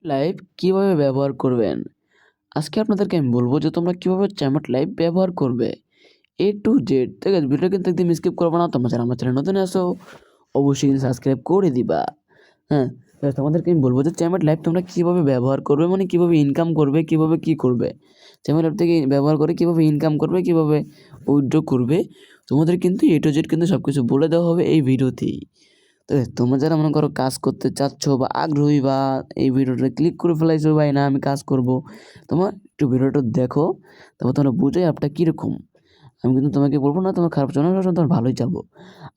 Live কিভাবে ব্যবহার করবেন? আজকে আপনাদেরকে আমি বলব যে তোমরা কিভাবে চ্যামট লাইভ ব্যবহার করবে। A to Z ঠিক আছে? ভিডিওটা কিন্তু একদম স্কিপ করবা না। তোমরা যারা আমার চ্যানেলে নতুন আছো অবশ্যই কিন্তু সাবস্ক্রাইব করে দিবা। হ্যাঁ? তোমাদেরকে আমি বলব যে চ্যামট লাইভ তোমরা কিভাবে ব্যবহার করবে মানে কিভাবে ইনকাম করবে, কিভাবে কি করবে। চ্যামট লাইভ থেকে ব্যবহার করে কিভাবে ইনকাম করবে, কিভাবে উইথড্র করবে। তোমাদের কিন্তু A to Z কিন্তু সবকিছু বলে দেওয়া হবে এই ভিডিওতেই। তো তোমরা যারা মনে করো কাজ করতে চাচ্ছ বা আগ্রহী বা এই ভিডিওটা ক্লিক করে ফেলাইছো ভাই না আমি কাজ করব। তোমার একটু ভিডিওটা দেখো, তারপর তোমরা বুঝো অ্যাপটা কীরকম। আমি কিন্তু তোমাকে বলব না তোমার খারাপ চলে না তোমার ভালোই যাবো।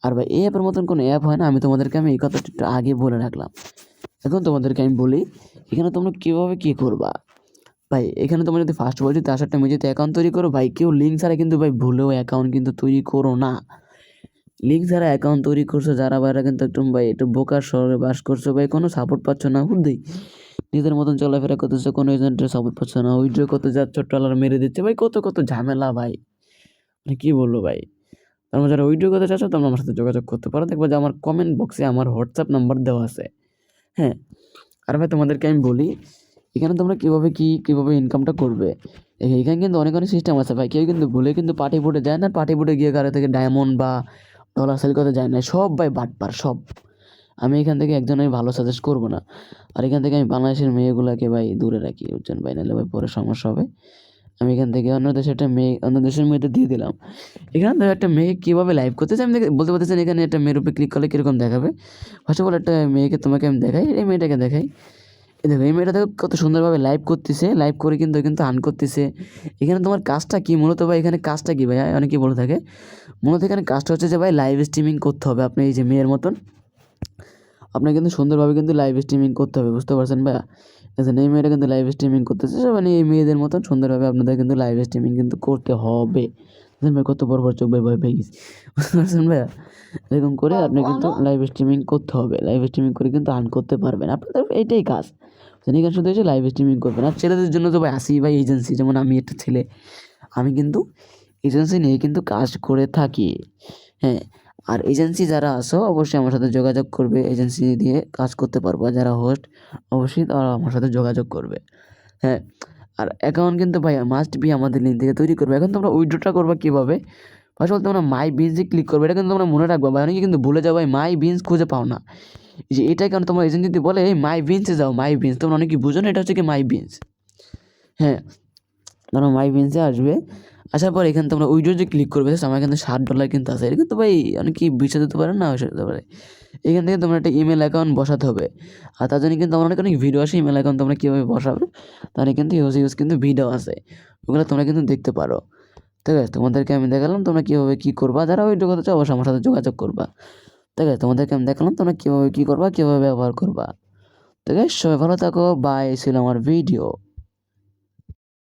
আর ভাই এই অ্যাপের মতন কোনো অ্যাপ হয় না আমি এই কথাটা একটু আগে বলে রাখলাম। এখন তোমাদেরকে আমি বলি এখানে তোমরা কীভাবে কী করবা। ভাই এখানে তোমরা যদি ফার্স্ট বলছি 63টা মেঝেতে অ্যাকাউন্ট তৈরি করো ভাই কেউ লিঙ্ক ছাড়া কিন্তু ভাই ভুলেও অ্যাকাউন্ট কিন্তু তৈরি করো না। লিঙ্ক ছাড়া অ্যাকাউন্ট তৈরি করছো যারা ভাইরা কিন্তু একটু ভাই একটু বোকার শহরে বাস করছো ভাই কোনো সাপোর্ট পাচ্ছ না বুঝলি নিজের মতন চলাফেরা করতেছো কোনো এজেন্টের সাপোর্ট পাচ্ছ না উইথড্র করতে যাচ্ছ ট্রলার মেরে দিচ্ছে ভাই কত ঝামেলা ভাই মানে কী বলবো ভাই তোমরা যারা উইথড্র করতে চাচ্ছ তোমরা আমার সাথে যোগাযোগ করতে পারো দেখবে যে আমার কমেন্ট বক্সে আমার হোয়াটসঅ্যাপ নাম্বার দেওয়া আছে। হ্যাঁ আর ভাই তোমাদেরকে আমি বলি এখানে তোমরা কীভাবে ইনকামটা করবে। এখানে কিন্তু অনেক সিস্টেম আছে ভাই কেউ কিন্তু ভুলে কিন্তু পার্টি বোর্ডে যায় না পার্টি বোর্ডে গিয়ে কারো থেকে ডায়মন্ড বা ডলার সেল করতে যায় না সব ভাই বাটপার সব। আমি এখান থেকে একজনের ভালো সাজেস্ট করবো না। আর এখান থেকে আমি বাংলাদেশের মেয়েগুলোকে ভাই দূরে রাখি বুঝছেন ভাই নাহলে ভাই পরে সমস্যা হবে। আমি এখান থেকে অন্য দেশের মেয়েদের দিয়ে দিলাম। এখানে ধরো একটা মেয়ে কীভাবে লাইভ করতেছে আমি বলতে পারতেছেন এখানে একটা মেয়ের উপরে ক্লিক করলে কীরকম দেখাবে। ফার্স্ট অফ অল একটা মেয়েকে তোমাকে আমি দেখাই এই মেয়েটাকে দেখাই। দেখো এই মেয়েটা দেখো কত সুন্দরভাবে লাইভ করতেছে লাইভ করে কিন্তু আর্ন করতেছে। এখানে তোমার কাজটা কী মূলত ভাই এখানে কাজটা কী ভাই অনেকেই বলে থাকে মূলত এখানে কাজটা হচ্ছে যে ভাই লাইভ স্ট্রিমিং করতে হবে আপনি এই যে মেয়ের মতন আপনাকে কিন্তু সুন্দরভাবে কিন্তু লাইভ স্ট্রিমিং করতে হবে বুঝতে পারছেন ভাইয়া। দেখেন এই মেয়েটা কিন্তু লাইভ স্ট্রিমিং করতেছে মানে এই মেয়েদের মতন সুন্দরভাবে আপনাদের কিন্তু লাইভ স্ট্রিমিং কিন্তু করতে হবে। দেখেন ভাই কত বড় চোখ ভাই ভয় পেয়ে গেছি বুঝতে পারছেন ভাইয়া। এরকম করে আপনি কিন্তু লাইভ স্ট্রিমিং করতে হবে লাইভ স্ট্রিমিং করে কিন্তু আর্ন করতে পারবেন আপনাদের এইটাই কাজ। এখানে শুধু এসে লাইভ স্ট্রিমিং করবেন আর ছেলেদের জন্য তো ভাই আসি ভাই এজেন্সি যেমন আমি একটা ছেলে আমি কিন্তু এজেন্সি নিয়ে কিন্তু কাজ করে থাকি। হ্যাঁ আর এজেন্সি যারা আছো অবশ্যই আমার সাথে যোগাযোগ করবে এজেন্সি দিয়ে কাজ করতে পারবো আর যারা হোস্ট অবশ্যই তারা আমার সাথে যোগাযোগ করবে। হ্যাঁ আর অ্যাকাউন্ট কিন্তু ভাই মাস্ট বি আমাদের লিঙ্ক থেকে তৈরি করবে। এখন তোমরা উইথড্রটা করবা কীভাবে ফার্স্ট অফ অল তোমরা মাই বিনসে ক্লিক করবে এটা কিন্তু তোমরা মনে রাখবা ভাই অনেকে কিন্তু ভুলে যাও ভাই মাই বিনস খুঁজে পাও না। এই যে এটাই কারণ তোমার এজেন্ট যদি বলে এই মাই বিনসে যাও মাই বিনস তোমরা অনেকেই বুঝো না এটা হচ্ছে কি মাই বিনস। হ্যাঁ তোমরা মাই বিনসে আসবে আসার পর এখানে তোমরা উইড্রো যে ক্লিক করবে আমার এখানে $60 কিন্তু আছে এটা কিন্তু ভাই অনেকেই বিশ্বাস দিতে পারে না বিশ্বাস দিতে পারে। এখান থেকে তোমরা একটা ইমেল অ্যাকাউন্ট বসাতে হবে আর তার জন্য কিন্তু আমার অনেক ভিডিও আসে ইমেল অ্যাকাউন্ট তোমরা কীভাবে বসাবে তাহলে কিন্তু ইউজ কিন্তু ভিডিও আছে ওগুলো তোমরা কিন্তু দেখতে পারো। ঠিক আছে তোমাদেরকে আমি দেখালাম তোমরা কীভাবে কী করবা যারা উইড্রো করতে চাও অবশ্যই আমার সাথে যোগাযোগ করবা। ঠিক আছে তোমাদেরকে আমি দেখালাম তোমরা কীভাবে কী করবা কীভাবে ব্যবহার করবা। ঠিক আছে সবাই ভালো থাকো বাই ছিল আমার ভিডিও।